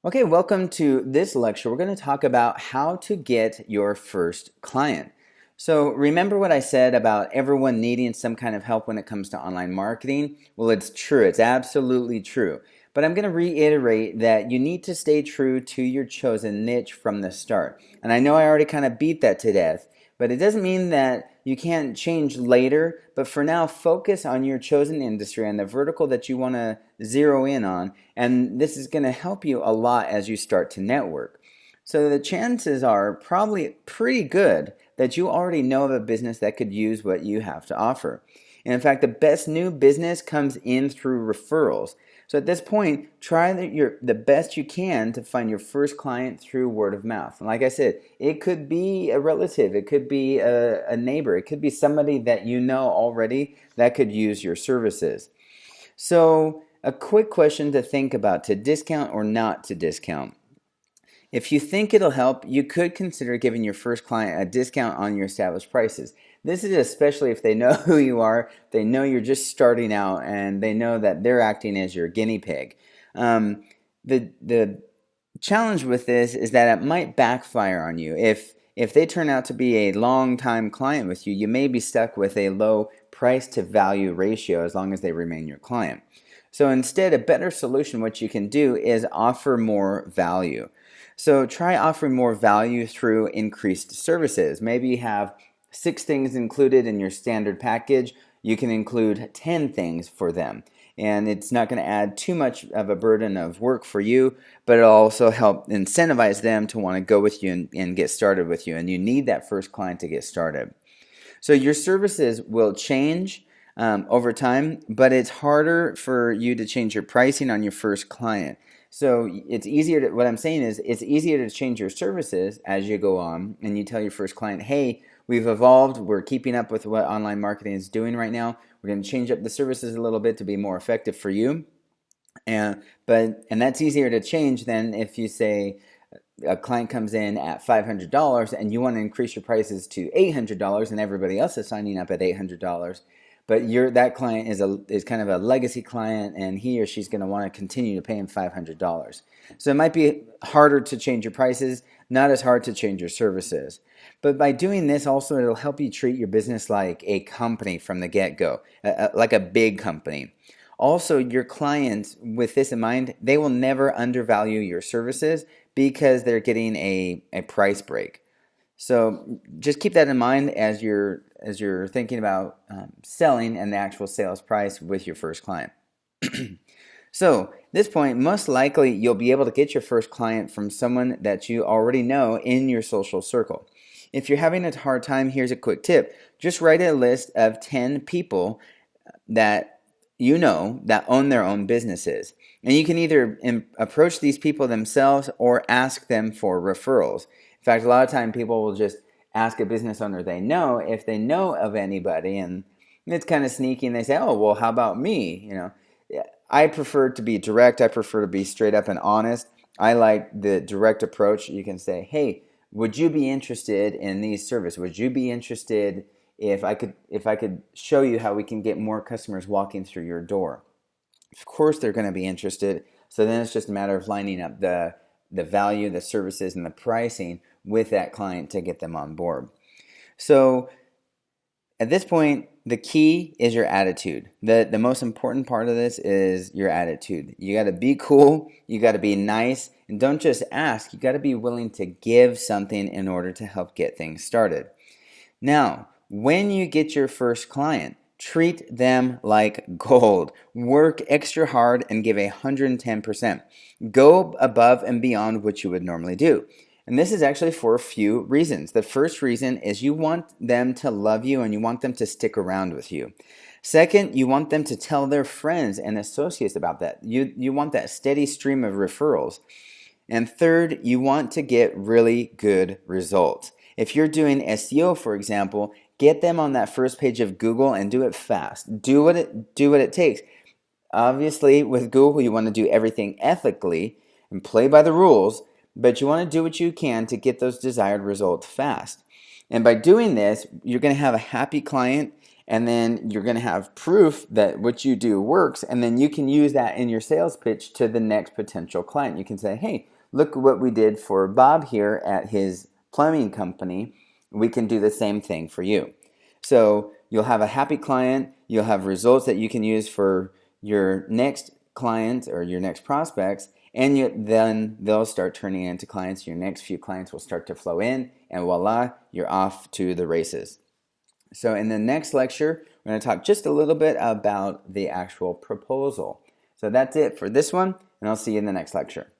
Okay, welcome to this lecture. We're going to talk about how to get your first client. So remember what I said about everyone needing some kind of help when it comes to online marketing? Well, it's true. It's absolutely true. But I'm going to reiterate that you need to stay true to your chosen niche from the start. And I know I already kind of beat that to death, but it doesn't mean that you can't change later. But for now, focus on your chosen industry and the vertical that you want to zero in on. And this is going to help you a lot as you start to network. So the chances are probably pretty good that you already know of a business that could use what you have to offer. And in fact, the best new business comes in through referrals. So at this point, try the best you can to find your first client through word of mouth. And like I said, it could be a relative, it could be a neighbor, it could be somebody that you know already that could use your services. So a quick question to think about: to discount or not to discount? If you think it'll help, you could consider giving your first client a discount on your established prices. This is especially if they know who you are, they know you're just starting out, and they know that they're acting as your guinea pig. The challenge with this is that it might backfire on you. If they turn out to be a long-time client with you, you may be stuck with a low price to value ratio as long as they remain your client. So instead, a better solution, what you can do is offer more value. So try offering more value through increased services. Maybe you have 6 things included in your standard package. You can include 10 things for them. And it's not going to add too much of a burden of work for you, but it'll also help incentivize them to want to go with you and get started with you. And you need that first client to get started. So your services will change over time, but it's harder for you to change your pricing on your first client. So it's easier to, what I'm saying is, it's easier to change your services as you go on, and you tell your first client, hey, we've evolved, we're keeping up with what online marketing is doing right now. We're going to change up the services a little bit to be more effective for you. And that's easier to change than if you say a client comes in at $500 and you want to increase your prices to $800 and everybody else is signing up at $800. But that client is kind of a legacy client, and he or she's going to want to continue to pay him $500. So it might be harder to change your prices, not as hard to change your services. But by doing this, also it'll help you treat your business like a company from the get-go, like a big company. Also, your clients, with this in mind, they will never undervalue your services because they're getting a price break. So just keep that in mind as you're thinking about selling and the actual sales price with your first client. So at this point, most likely you'll be able to get your first client from someone that you already know in your social circle. If you're having a hard time, here's a quick tip. Just write a list of 10 people that you know that own their own businesses. And you can either approach these people themselves or ask them for referrals. In fact, a lot of time people will just ask a business owner they know if they know of anybody, and it's kind of sneaky, and they say, oh, well, how about me? I prefer to be direct. I prefer to be straight up and honest. I like the direct approach. You can say, hey, would you be interested in these services? Would you be interested if I could show you how we can get more customers walking through your door? Of course they're going to be interested. So then it's just a matter of lining up the value, the services, and the pricing with that client to get them on board. So at this point, the key is your attitude. The most important part of this is your attitude. You got to be cool, you got to be nice, and don't just ask. You got to be willing to give something in order to help get things started. Now, when you get your first client, treat them like gold. Work extra hard and give 110%. Go above and beyond what you would normally do. And this is actually for a few reasons. The first reason is you want them to love you and you want them to stick around with you. Second, you want them to tell their friends and associates about that. You want that steady stream of referrals. And third, you want to get really good results. If you're doing SEO, for example, get them on that first page of Google and do it fast. Do what it takes. Obviously, with Google, you want to do everything ethically and play by the rules, but you want to do what you can to get those desired results fast. And by doing this, you're going to have a happy client, And then you're going to have proof that what you do works, and then you can use that in your sales pitch to the next potential client. You can say, hey, look what we did for Bob here at his plumbing company. We can do the same thing for you. So you'll have a happy client, you'll have results that you can use for your next client or your next prospects, and then they'll start turning into clients. Your next few clients will start to flow in, and voila, you're off to the races. So in the next lecture, we're going to talk just a little bit about the actual proposal. So that's it for this one, and I'll see you in the next lecture.